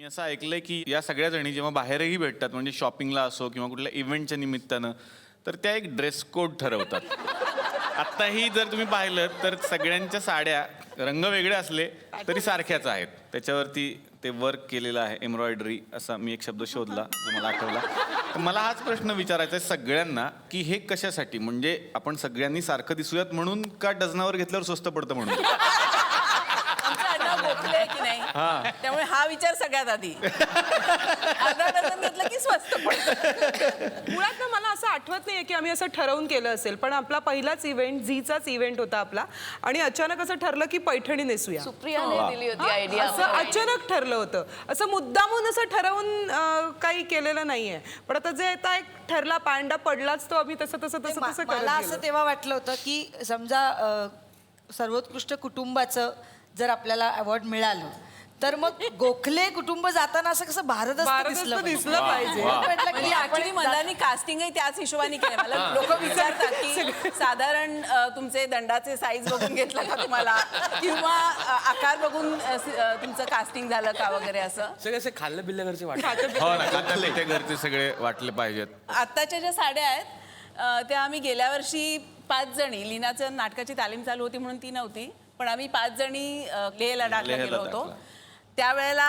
असं ऐकलंय की या सगळ्या जणी जेव्हा बाहेरही भेटतात म्हणजे शॉपिंगला असो किंवा कुठल्या इव्हेंटच्या निमित्तानं तर त्या एक ड्रेस कोड ठरवतात. आत्ताही जर तुम्ही पाहिलं तर सगळ्यांच्या साड्या रंग वेगळे असले तरी सारख्याच आहेत. त्याच्यावरती ते वर्क केलेलं आहे, एम्ब्रॉयडरी असा मी एक शब्द शोधला जो मला आठवला. तर मला हाच प्रश्न विचारायचा आहे सगळ्यांना की हे कशासाठी, म्हणजे आपण सगळ्यांनी सारखं दिसूयात म्हणून का डझनावर घेतल्यावर स्वस्त पडतं म्हणून? गोखले की नाही, त्यामुळे हा विचार सगळ्यात आधी. अर्धा डझन घेतलं की स्वस्त पडतं. मुळात ना मला असं आठवत नाहीये की आम्ही असं ठरवून केलं असेल, पण आपला पहिलाच इव्हेंट झीचाच इव्हेंट होता आपला आणि अचानक असं ठरलं की पैठणी नेसूया. सुप्रियाने दिली होती आयडिया. असं अचानक ठरलं होतं. असं मुद्दामून असं ठरवून काही केलेलं नाहीये. पण आता जे आता एक ठरला पांडा पडलाच तो आम्ही तसं तसं तसं तसं करत मला गेलो. असं तेव्हा वाटलं होतं की समजा सर्वोत्कृष्ट कुटुंबाचं जर आपल्याला अवॉर्ड मिळालं तर मग गोखले कुटुंब जाताना असं कसं भारतच दिसलं पाहिजे. म्हणजे ऍक्च्युली मनाने कास्टिंगही त्याच हिशोबाने केलं. मला लोक विचारतात की साधारण तुमचे दंडाचे साईज बघून घेतलं का तुम्हाला, किंवा आकार बघून तुमचं कास्टिंग झालं का वगैरे. असं सगळे असे खाल्लं बिल्लं घरचे वाटत. हो ना, खाल्ले ते घरचे सगळे वाटले पाहिजेत. आत्ताच्या ज्या साड्या आहेत त्या आम्ही गेल्या वर्षी 5 जणी, लीनाचं नाटकाची तालीम चालू होती म्हणून ती नव्हती, पण आम्ही 5 जणी लेह लडाखला गेलो होतो. त्यावेळेला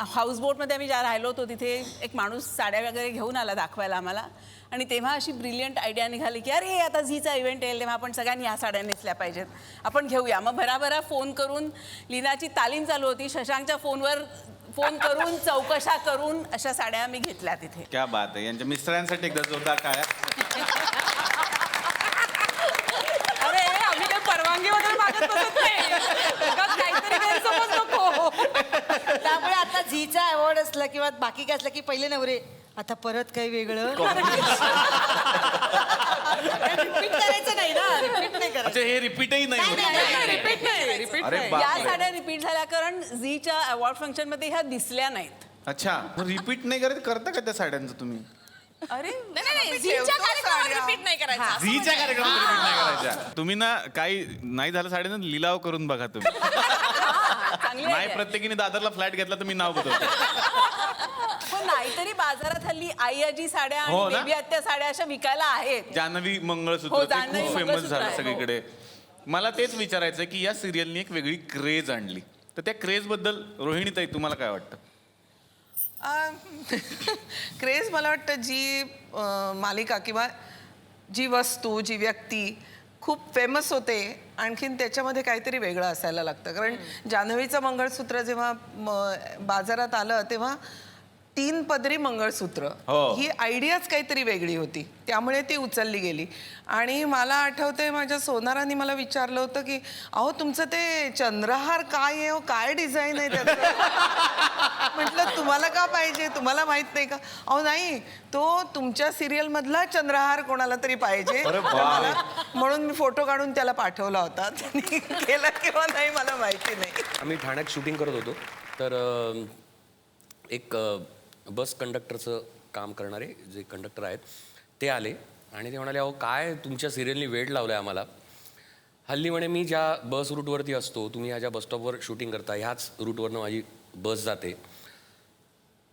हाऊसबोटमध्ये आम्ही ज्या राहिलो होतो तिथे एक माणूस साड्या वगैरे घेऊन आला दाखवायला आम्हाला. आणि तेव्हा अशी ब्रिलियंट आयडिया निघाली की अरे आता झीचा इव्हेंट येईल तेव्हा आपण सगळ्यांनी ह्या साड्या नेसल्या पाहिजेत, आपण घेऊया. मग भराभरा फोन करून, लीनाची तालीम चालू होती, शशांकच्या फोनवर फोन करून चौकशा करून अशा साड्या आम्ही घेतल्या तिथे. क्या बात आहे. यांच्या मिस्टरांसाठी एकदा जोरदार टाळ्या. अरे आम्ही काही परवानगी वगैरे मागत बसत नाही. काहीतरी गैरसमज नको. त्यामुळे आता झीचा अवॉर्ड असला किंवा बाकी काय असलं की पहिले नवरे आता परत काही वेगळं रिपीट करायचं नाही ना. रिपीट नाही करायचं. अच्छा, हे रिपीटही नाही होत. रिपीट नाही, रिपीट अरे नाही. बाप. या साड्या रिपीट झाल्या कारण झीच्या अवॉर्ड फंक्शन मध्ये ह्या दिसल्या नाहीत. अच्छा, रिपीट नाही करता का त्या साड्यांचं तुम्ही? अरे झीच्या कार्यक्रमात रिपीट नाही करायचं. झीच्या कार्यक्रमात रिपीट नाही करायच्या. तुम्ही ना काही नाही झालं साड्यांना लिलाव करून बघा तुम्ही. चांगली नाही, idea. प्रत्येकीने दादरला फ्लॅट घेतला तर मी नाव बदलतो. पण नाहीतरी बाजारात हल्ली आई आजी साड्या हो आणि ना? बेबी आत्या साड्या अशा विकायला आहेत. जान्हवी मंगळसूत्र हो, ते जान्हवी खूप फेमस मंगळसूत्र झालं आहे, हो. सगळीकडे. मला तेच विचारायचं की या सिरियलनी एक वेगळी क्रेज आणली, तर त्या क्रेज बद्दल रोहिणीताई तुम्हाला काय वाटतं? क्रेज मला वाटतं जी मालिका किंवा जी वस्तू, जी व्यक्ती खूप फेमस होते, आणखीन त्याच्यामध्ये काहीतरी वेगळं असायला लागतं. कारण जान्हवीचं मंगळसूत्र जेव्हा बाजारात आलं तेव्हा 3 पदरी मंगळसूत्र हो. ही आयडियाच काहीतरी वेगळी होती, त्यामुळे ती उचलली गेली. आणि मला आठवतंय माझ्या सोनारांनी मला विचारलं होतं की अहो तुमचं ते चंद्रहार काय आहे, काय डिझाईन आहे त्याचं? म्हटलं तुम्हाला का पाहिजे, तुम्हाला माहित नाही का? अहो नाही, तो तुमच्या सिरियल मधला चंद्रहार कोणाला तरी पाहिजे म्हणून मी फोटो काढून त्याला पाठवला होता. त्यांनी केला किंवा नाही मला माहिती नाही. आम्ही ठाण्यात शूटिंग करत होतो तर एक बस कंडक्टरचं काम करणारे जे कंडक्टर आहेत ते आले आणि ते म्हणाले अहो काय तुमच्या सिरियलनी वेळ लावला आहे आम्हाला. हल्ली म्हणे मी ज्या बस रूटवरती असतो, तुम्ही ह्या ज्या बसस्टॉपवर शूटिंग करता ह्याच रूटवरनं माझी बस जाते.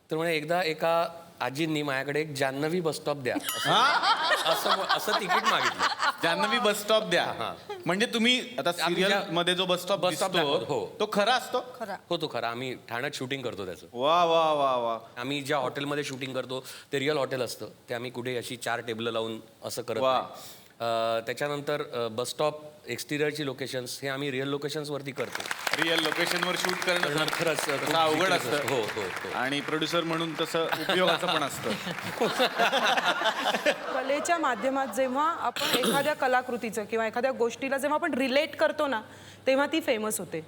तर म्हणे एकदा एका आजींनी माझ्याकडे एक जान्हवी बसस्टॉप द्या असं तिकीट मागितलं. जान्हवी बस स्टॉप द्या. म्हणजे तुम्ही आता आम्ही सिरियल ज्या- मध्ये जो बस स्टॉप बस स्टॉप दाखवतो, हो. तो खरा असतो? हो तो खरा. आम्ही ठाण्यात शूटिंग करतो त्याचं. वा वा वा वा. आम्ही ज्या हॉटेलमध्ये शूटिंग करतो ते रिअल हॉटेल असतं, ते आम्ही कुठे अशी 4 टेबल लावून असं करत वा. नाही. त्याच्यानंतर बसस्टॉप एक्सटिरियरची लोकेशन्स हे आम्ही रिअल लोकेशन्सवरती करतो. रिअल लोकेशनवर शूट करणं खरंच तसं अवघड असतं. हो हो हो. आणि प्रोड्युसर म्हणून तसं उपयोगाचं पण असतं. कलेच्या माध्यमात जेव्हा आपण एखाद्या कलाकृतीचं किंवा एखाद्या गोष्टीला जेव्हा आपण रिलेट करतो ना तेव्हा ती फेमस होते.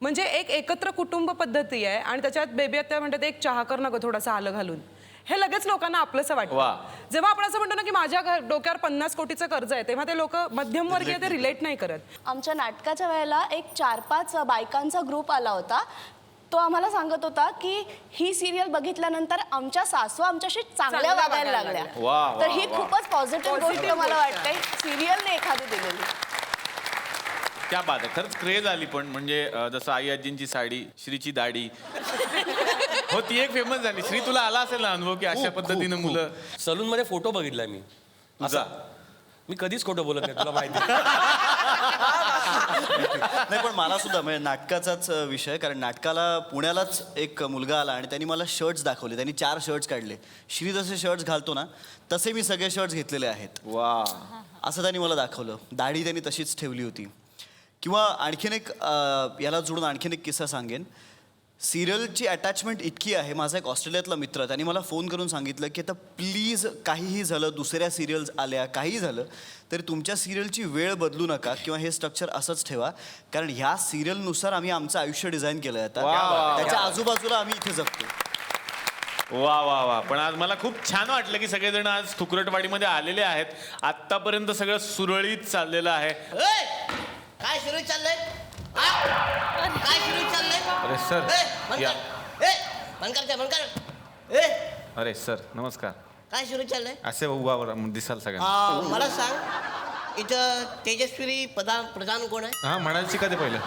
म्हणजे एक एकत्र कुटुंब पद्धती आहे आणि त्याच्यात बेबी आत्या म्हणतात एक चहा कर ना गं थोडासा आलं घालून, हे लगेच लोकांना आपलंसं वा. वाटतं. जेव्हा आपण असं म्हणतो ना की माझ्या डोक्यावर 50 कोटीचं कर्ज आहे तेव्हा ते लोक मध्यमवर्गीय ते रिलेट नाही करत. आमच्या नाटकाच्या वेळेला एक 4-5 बायकांचा ग्रुप आला होता. तो आम्हाला सांगत होता की ही सिरियल बघितल्यानंतर आमच्या सासू आमच्याशी चांगल्या वागायला लागल्या. वा, वा, तर ही वा. खूपच पॉझिटिव्ह गोष्ट मला वाटते सिरियलने एखादी दिलेली. क्या बात आहे. खरंच क्रेज आली पण म्हणजे जसं आई आजींची साडी, श्रीची दाढी. हो ती एक फेमस झाली. श्री तुला आला असेल ना अनुभव की अशा पद्धतीनं मुलं. सलून मध्ये फोटो बघितलाय मी तुझा मी कधीच खोटं बोलत नाही तुला माहिती नाही पण मला सुद्धा म्हणजे नाटकाचाच विषय, कारण नाटकाला पुण्यालाच एक मुलगा आला आणि त्यांनी मला शर्ट्स दाखवले. त्यांनी 4 शर्ट्स काढले. श्री जसे शर्ट्स घालतो ना तसे मी सगळे शर्ट्स घेतलेले आहेत. वा. असं त्यांनी मला दाखवलं. दाढी त्यांनी तशीच ठेवली होती. किंवा आणखीन एक याला जोडून आणखीन एक किस्सा सांगेन. सिरियलची अटॅचमेंट इतकी आहे. माझा एक ऑस्ट्रेलियातला मित्र, त्यांनी मला फोन करून सांगितलं की आता प्लीज काहीही झालं, दुसऱ्या सिरियल्स आल्या, काही झालं तरी तुमच्या सिरियलची वेळ बदलू नका किंवा हे स्ट्रक्चर असंच ठेवा, कारण ह्या सिरियलनुसार आम्ही आमचं आयुष्य डिझाईन केलं आहे वा, वा, आता. वा. त्याच्या आजूबाजूला आम्ही इथे जगतो. वा वा वा. पण आज मला खूप छान वाटलं की सगळेजण आज थुकरटवाडीमध्ये आलेले आहेत. आत्तापर्यंत सगळं सुरळीत चाललेलं आहे. काय सुरू चाललंय काय सुरू चाललंय अरे सर या. बनकर अरे सर नमस्कार. काय सुरू चाललंय असे उभा दिसाल सगळ्यांना. मला सांग इथं तेजस्वी प्रधान कोण आहे? हा म्हणाल शिका ते पहिलं.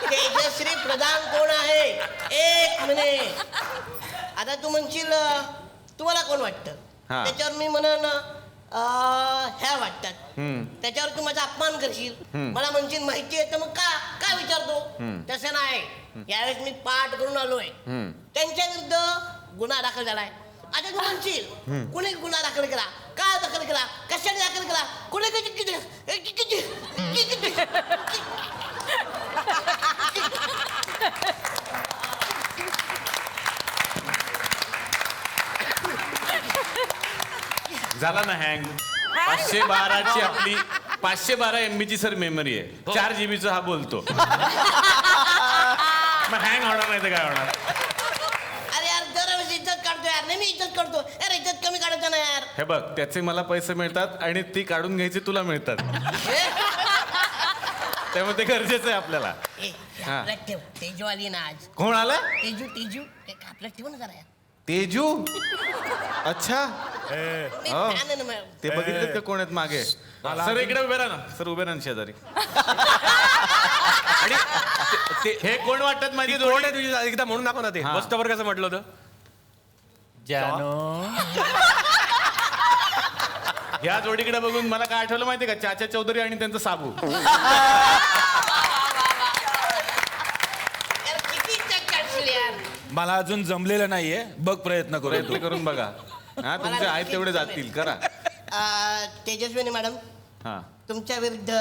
तेजश्री प्रधान कोण आहे? 1 मिनिट. आता तू म्हणशील तुम्हाला कोण वाटतं? हा. त्याच्यावर मी म्हणन ह्या वाटतात. त्याच्यावर तू माझा अपमान करशील, मला म्हणशील माहिती आहे तर मग का विचारतो? तसं नाही. यावेळेस मी पाठ करून आलोय. त्यांच्या विरुद्ध गुन्हा दाखल झालाय. आता तू म्हणशील कुणी गुन्हा दाखल केला, का दाखल केला, कशाने दाखल केला, कुणी झाला ना हँग. 512ची आपली 512 MB ची सर मेमरी आहे. 4 GB हा बोलतो. मग हँग होणार नाही तर काय होणार? अरे यार दरवेळेस इज्जत काढतो यार. नेहमी इज्जत काढतो यार. इज्जत कमी काढायचं ना यार. हे बघ त्याचे मला पैसे मिळतात आणि ती काढून घ्यायची तुला मिळतात. त्यामुळे ते गरजेचं आहे आपल्याला. हा. आपल्यात ठेव. तेजू आली ना आज. कोण आला? तेजू आपल्यात ठेव ना जरा यार. तेजू. अच्छा मी हो. fan आहे ना मॅम. ते बघितलं का कोण आहेत मागे? सर इकडे उभे राहा ना. सर उभे राहा ना शेजारी. आणि हे कोण वाटतात माझी कोण आहे तुझी एकदा म्हणून दाखव ना ते. हा. बसस्टॉपवर कसं म्हटलं होतं? ह्या जोडीकडे बघून मला काय आठवलं माहितीये का? चाचा चौधरी आणि त्यांचं साबू. यार किती इज्जत काढशील यार. मला अजून जमलेलं नाहीये, बघ प्रयत्न प्रयत्न करून बघा. हा तुमचे आहेत तेवढे जातील करा. तेजस्विनी मॅडम हा. तुमच्या विरुद्ध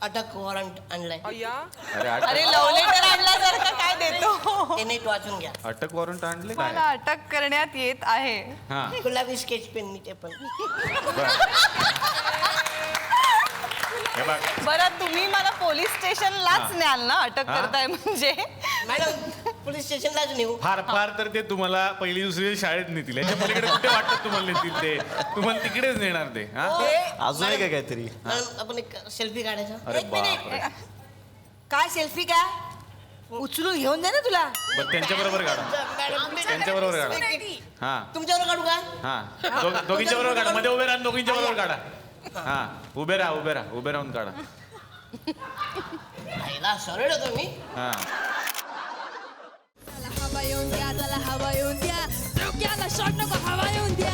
अटक वॉरंट आणलाय. अरे लव्ह लेटर आणल्यासारखं काय देतो? ते नीट वाचून घ्या. अटक वॉरंट आणले मला काय? अटक करण्यात येत आहे. हा गुलाबी स्केच पेन ते पण. हे बघ. बरं तुम्ही मला पोलीस स्टेशनलाच न्याल ना अटक करताय म्हणजे? मॅडम पोलीस स्टेशनलाच नेऊ. फार फार तर ते तुम्हाला पहिली दुसरी शाळेत नेतील. याच्या पलीकडे कुठे वाटत तुम्हाला नेतील ते? तुम्हाला तिकडेच नेणार ते. हा अजून आहे का काहीतरी? मॅडम आपण एक सेल्फी काढायचा. अरे एक मिनिट. बापरे. काय सेल्फी काय उचलून घेऊन जा ना तुला. बरं त्यांच्या बरोबर काढा. मॅडम त्यांच्या बरोबर काढा. हा तुमच्यावर काढू का? हा दोघींच्या बरोबर काढा. मध्ये उभे राहा. दोघींच्या बरोबर काढा. हा उभे राहा उभे राहून काढा. आईला सरळ होतो मी. हा हवा येऊन द्या, त्याला हवा येऊन द्या, डोक्याला शॉट नको, हवा येऊन द्या.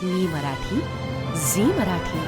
मी मराठी, झी मराठी.